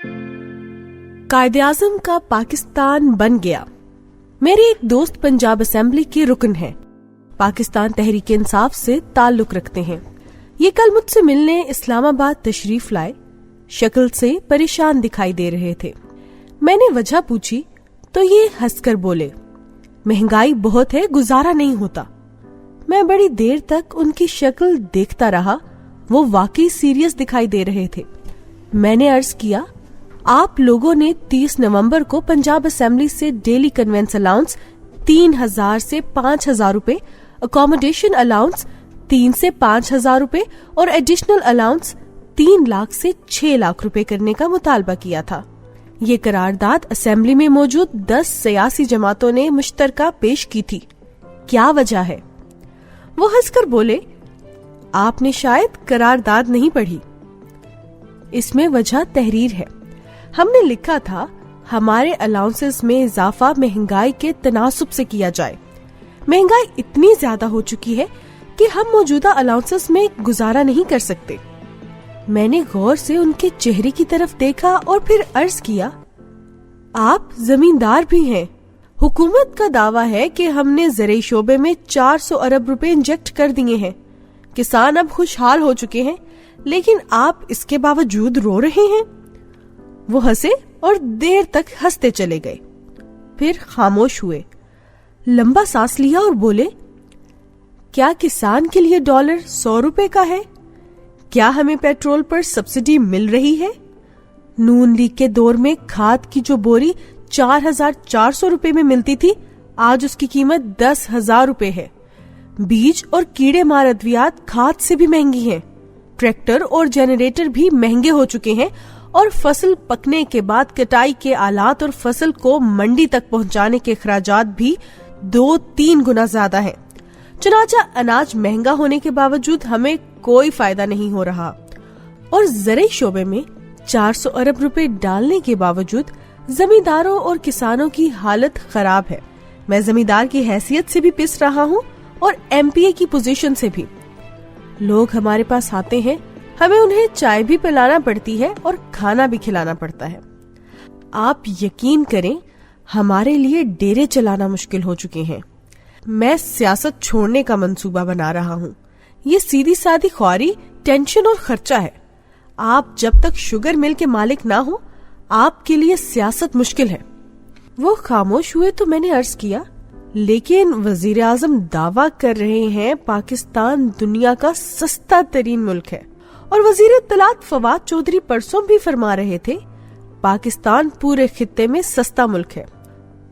कायदे-आज़म का पाकिस्तान बन गया। मेरे एक दोस्त पंजाब असेंबली के रुकन हैं, पाकिस्तान तहरीक इंसाफ से ताल्लुक रखते हैं। ये कल मुझसे मिलने इस्लामाबाद तशरीफ लाए, शक्ल से परेशान दिखाई दे रहे थे। मैंने वजह पूछी तो ये हंसकर बोले, महंगाई बहुत है, गुजारा नहीं होता। मैं बड़ी देर तक उनकी शक्ल देखता रहा, वो वाकई सीरियस दिखाई दे रहे थे। मैंने अर्ज किया, आप लोगों ने 30 नवंबर को पंजाब असेंबली से डेली कन्वेंस अलाउंस 3000 से 5000 रुपए, अकोमोडेशन अलाउंस 3 से 5000 रुपए और एडिशनल अलाउंस 3 लाख से 6 लाख रुपए करने का मुतालबा किया था। ये करारदाद असेंबली में मौजूद 10 सियासी जमातों ने मुश्तरका पेश की थी। क्या वजह है? वो हंसकर बोले, आपने शायद करारदाद नहीं पढ़ी। इसमें वजह तहरीर है। हमने लिखा था, हमारे अलाउंसेस में इजाफा महंगाई के तनासुब से किया जाए। महंगाई इतनी ज्यादा हो चुकी है कि हम मौजूदा अलाउंसेस में गुजारा नहीं कर सकते। मैंने गौर से उनके चेहरे की तरफ देखा और फिर अर्ज किया, आप जमींदार भी हैं। हुकूमत का दावा है कि हमने ज़राई शोबे में 400 अरब रुपए इंजेक्ट कर दिए हैं। किसान अब खुशहाल हो चुके हैं, लेकिन आप इसके बावजूद रो रहे हैं। वो हंसे और देर तक हंसते चले गए, फिर खामोश हुए, लंबा सांस लिया और बोले, क्या किसान के लिए डॉलर 100 रुपए का है? क्या हमें पेट्रोल पर सब्सिडी मिल रही है? नून लीग के दौर में खाद की जो बोरी 4400 रुपए में मिलती थी, आज उसकी कीमत 10,000 रुपए है। बीज और कीड़े मार अद्वियात खाद से भी महंगी हैं। ट्रैक्टर और जनरेटर भी महंगे हो चुके हैं और फसल पकने के बाद कटाई के आलात और फसल को मंडी तक पहुंचाने के खर्चात भी 2-3 गुना ज्यादा हैं। चुनाचा अनाज महंगा होने के बावजूद हमें कोई फायदा नहीं हो रहा और ज़राई शोबे में 400 अरब रुपए डालने के बावजूद जमींदारों और किसानों की हालत खराब है। मैं जमींदार की हैसियत से भी पिस रहा हूँ और एमपीए की पोजीशन से भी। लोग हमारे पास आते हैं, हमें उन्हें चाय भी पिलाना पड़ती है और खाना भी खिलाना पड़ता है। आप यकीन करें, हमारे लिए डेरे चलाना मुश्किल हो चुके हैं। मैं सियासत छोड़ने का मंसूबा बना रहा हूँ। ये सीधी सादी ख्वारी, टेंशन और खर्चा है। आप जब तक शुगर मिल के मालिक ना हो, आपके लिए सियासत मुश्किल है। वो खामोश हुए तो मैंने अर्ज किया, लेकिन वजीर आजम दावा कर रहे हैं पाकिस्तान दुनिया का सस्ता तरीन मुल्क है और वजीर इत्तलात फवाद चौधरी परसों भी फरमा रहे थे पाकिस्तान पूरे खित्ते में सस्ता मुल्क है।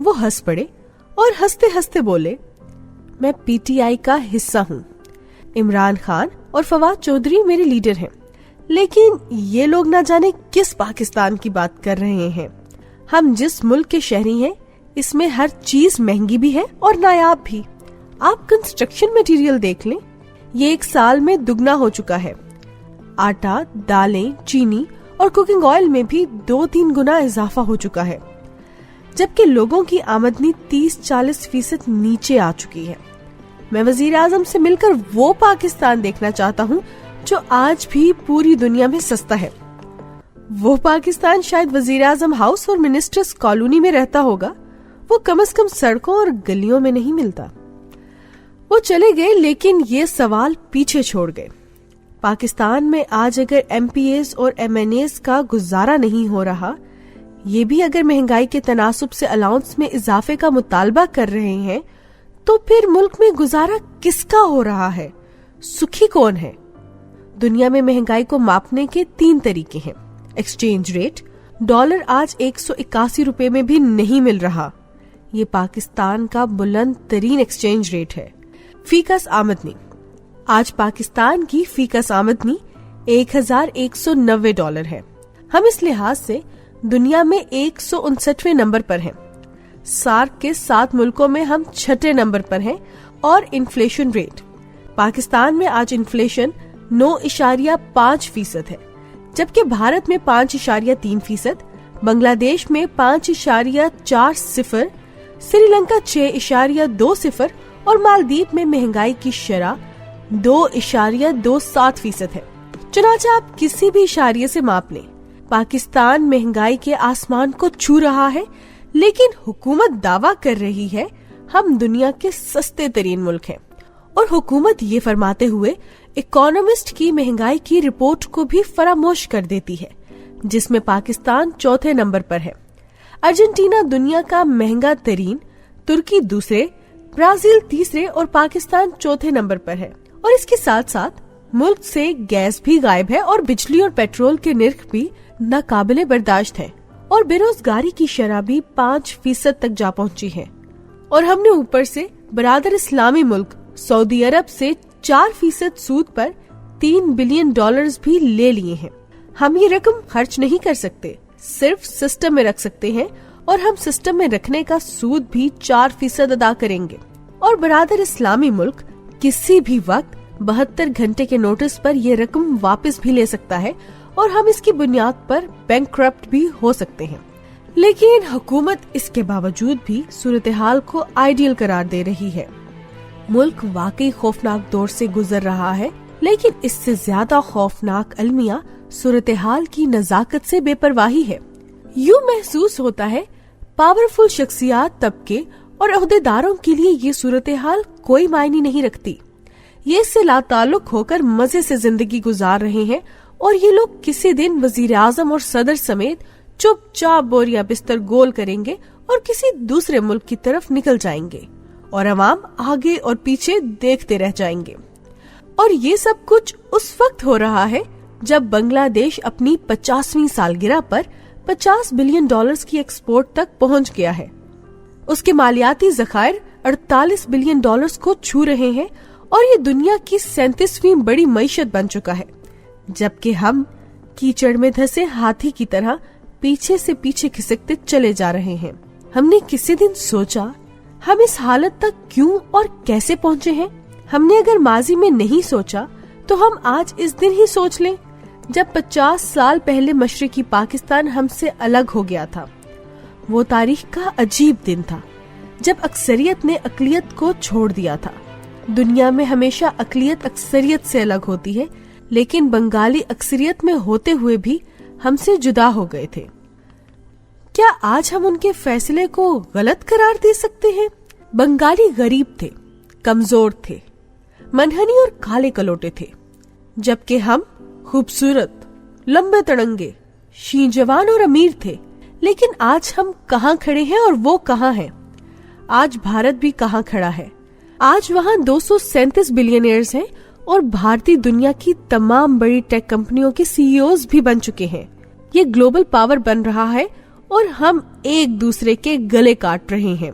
वो हंस पड़े और हंसते हंसते बोले, मैं पीटीआई का हिस्सा हूँ। इमरान खान और फवाद चौधरी मेरे लीडर हैं, लेकिन ये लोग ना जाने किस पाकिस्तान की बात कर रहे हैं। हम जिस मुल्क के शहरी हैं, इसमें हर चीज महंगी भी है और नायाब भी। आप कंस्ट्रक्शन मटेरियल देख लें, ये 1 साल में दुगना हो चुका है। आटा, दालें, चीनी और कुकिंग ऑयल में भी 2-3 गुना इजाफा हो चुका है, जबकि लोगों की आमदनी 30-40% नीचे आ चुकी है। मैं वजीर आजम से मिलकर वो पाकिस्तान देखना चाहता हूँ जो आज भी पूरी दुनिया में सस्ता है। वो पाकिस्तान शायद वजीर आजम हाउस और मिनिस्टर्स कॉलोनी में रहता होगा, वो कम से कम सड़कों और गलियों में नहीं मिलता। वो चले गए, लेकिन ये सवाल पीछे छोड़ गए। पाकिस्तान में आज अगर एमपीएस और एमएनएस का गुजारा नहीं हो रहा, ये भी अगर महंगाई के तनासुब से अलाउंस में इजाफे का मुतालबा कर रहे हैं, तो फिर मुल्क में गुजारा किसका हो रहा है? सुखी कौन है? दुनिया में महंगाई को मापने के 3 तरीके हैं। एक्सचेंज रेट, डॉलर आज 181 रुपए में भी नहीं मिल रहा, ये पाकिस्तान का बुलंद तरीन एक्सचेंज रेट है। फीकस आमदनी, आज पाकिस्तान की फीकस आमदनी 1190 डॉलर है। हम इस लिहाज से दुनिया में 159वें नंबर पर हैं। सार्क के 7 मुल्कों में हम 6ठे नंबर पर हैं। और इन्फ्लेशन रेट, पाकिस्तान में आज इन्फ्लेशन 9.5% है, जबकि भारत में 5.3%, बांग्लादेश में 5.40%, श्रीलंका 6.20% और मालदीव में महंगाई की शरह 2.27% है। चुनाचा आप किसी भी इशारिये से माप लें, पाकिस्तान महंगाई के आसमान को छू रहा है, लेकिन हुकूमत दावा कर रही है हम दुनिया के सस्ते तरीन मुल्क हैं। और हुकूमत ये फरमाते हुए इकोनॉमिस्ट की महंगाई की रिपोर्ट को भी फरामोश कर देती है, जिसमें पाकिस्तान चौथे नंबर पर है। अर्जेंटीना दुनिया का महंगा तरीन, तुर्की दूसरे, ब्राजील तीसरे और पाकिस्तान चौथे नंबर पर है। और इसके साथ साथ मुल्क से गैस भी गायब है और बिजली और पेट्रोल के निर्ख भी नाकाबिले बर्दाश्त है और बेरोजगारी की शरह भी 5% तक जा पहुंची है। और हमने ऊपर से बरादर इस्लामी मुल्क सऊदी अरब से 4% सूद पर $3 बिलियन भी ले लिए हैं। हम ये रकम खर्च नहीं कर सकते, सिर्फ सिस्टम में रख सकते हैं और हम सिस्टम में रखने का सूद भी 4% अदा करेंगे। और बरादर इस्लामी मुल्क किसी भी वक्त 72 घंटे के नोटिस पर ये रकम वापस भी ले सकता है और हम इसकी बुनियाद पर बैंकक्रप्ट भी हो सकते हैं। लेकिन हुकूमत इसके बावजूद भी सूरत हाल को आइडियल करार दे रही है। मुल्क वाकई खौफनाक दौर से गुजर रहा है, लेकिन इससे ज्यादा खौफनाक अलमिया सूरत हाल की नजाकत से बेपरवाही है। यूं महसूस होता है पावरफुल शख्सियात, तबके और ओहदेदारों के लिए ये सूरत हाल कोई मायने नहीं रखती। ये इससे लाताल्लुक होकर मजे से जिंदगी गुजार रहे हैं और ये लोग किसी दिन वजीर आजम और सदर समेत चुपचाप बोरिया बिस्तर गोल करेंगे और किसी दूसरे मुल्क की तरफ निकल जाएंगे और अवाम आगे और पीछे देखते रह जाएंगे। और ये सब कुछ उस वक्त हो रहा है जब बांग्लादेश अपनी 50वीं सालगिरह पर $50 बिलियन की एक्सपोर्ट तक पहुंच गया है। उसके मालियाती जखायर $48 बिलियन को छू रहे हैं और ये दुनिया की 37वीं बड़ी मईशत बन चुका है, जबकि हम कीचड़ में धंसे हाथी की तरह पीछे से पीछे खिसकते चले जा रहे हैं। हमने किसी दिन सोचा हम इस हालत तक क्यों और कैसे पहुँचे हैं? हमने अगर माजी में नहीं सोचा तो हम आज इस दिन ही सोच लें जब 50 साल पहले मशरिकी पाकिस्तान हमसे अलग हो गया था। वो तारीख का अजीब दिन था जब अक्सरियत ने अकलियत को छोड़ दिया था। दुनिया में हमेशा अकलियत अक्सरियत से अलग होती है, लेकिन बंगाली अक्सरियत में होते हुए भी हमसे जुदा हो गए थे। क्या आज हम उनके फैसले को गलत करार दे सकते हैं? बंगाली गरीब थे, कमजोर थे, मनहनी और काले कलोटे थे, जबकि हम खूबसूरत, लंबे तड़ंगे, शीं जवान और अमीर थे। लेकिन आज हम कहाँ खड़े हैं और वो कहाँ है? आज भारत भी कहाँ खड़ा है? आज वहाँ 237 बिलियनियर्स हैं और भारतीय दुनिया की तमाम बड़ी टेक कंपनियों के सीईओज भी बन चुके हैं। ये ग्लोबल पावर बन रहा है और हम एक दूसरे के गले काट रहे हैं।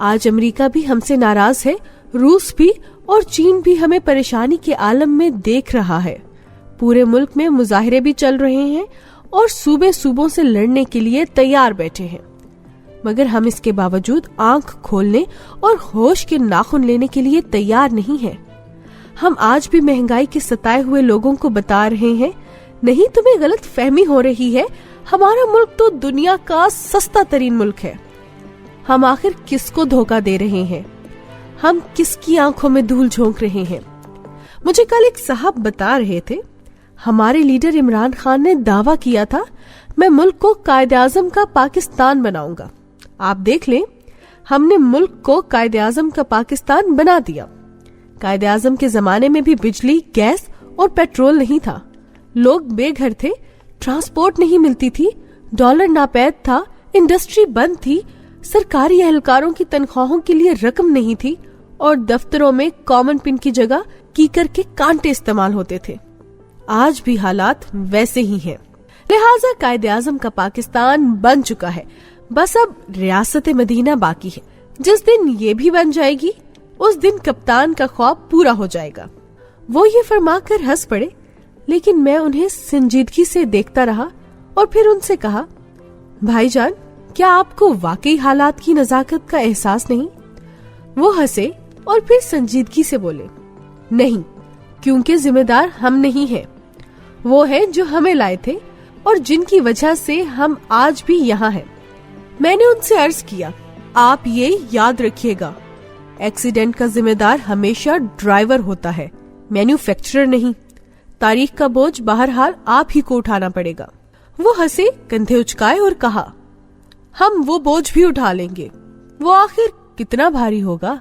आज अमेरिका भी हमसे नाराज है, रूस भी और चीन भी हमें परेशानी के आलम में देख रहा है। पूरे मुल्क में मुजाहिरे भी चल रहे हैं और सूबे सूबों से लड़ने के लिए तैयार बैठे हैं, मगर हम इसके बावजूद आंख खोलने और होश के नाखून लेने के लिए तैयार नहीं हैं। हम आज भी महंगाई के सताए हुए लोगों को बता रहे हैं, नहीं तुम्हें गलत फहमी हो रही है, हमारा मुल्क तो दुनिया का सस्ता तरीन मुल्क है। हम आखिर किसको धोखा दे रहे हैं? हम किसकी आंखों में धूल झोंक रहे हैं? मुझे कल एक साहब बता रहे थे, हमारे लीडर इमरान खान ने दावा किया था मैं मुल्क को कायदे आजम का पाकिस्तान बनाऊंगा। आप देख लें, हमने मुल्क को कायदे आजम का पाकिस्तान बना दिया। कायदे आजम के जमाने में भी बिजली, गैस और पेट्रोल नहीं था, लोग बेघर थे, ट्रांसपोर्ट नहीं मिलती थी, डॉलर नापैद था, इंडस्ट्री बंद थी, सरकारी एहलकारों की तनख्वाहों के लिए रकम नहीं थी और दफ्तरों में कॉमन पिन की जगह कीकर के कांटे इस्तेमाल होते थे। आज भी हालात वैसे ही हैं। लिहाजा कायदे आजम का पाकिस्तान बन चुका है, बस अब रियासत मदीना बाकी है। जिस दिन ये भी बन जाएगी उस दिन कप्तान का ख्वाब पूरा हो जाएगा। वो ये फरमाकर हंस पड़े, लेकिन मैं उन्हें संजीदगी से देखता रहा और फिर उनसे कहा, भाईजान क्या आपको वाकई हालात की नजाकत का एहसास नहीं? वो हंसे और फिर संजीदगी से बोले, नहीं, क्योंकि जिम्मेदार हम नहीं हैं, वो हैं जो हमें लाए थे और जिनकी वजह से हम आज भी यहाँ हैं। मैंने उनसे अर्ज किया, आप ये याद रखिएगा, एक्सीडेंट का जिम्मेदार हमेशा ड्राइवर होता है, मैन्युफैक्चरर नहीं। तारीख का बोझ बहरहाल आप ही को उठाना पड़ेगा। وہ ہنسے, کندھے اچکائے اور کہا, ہم وہ بوجھ بھی اٹھا لیں گے, وہ آخر کتنا بھاری ہوگا.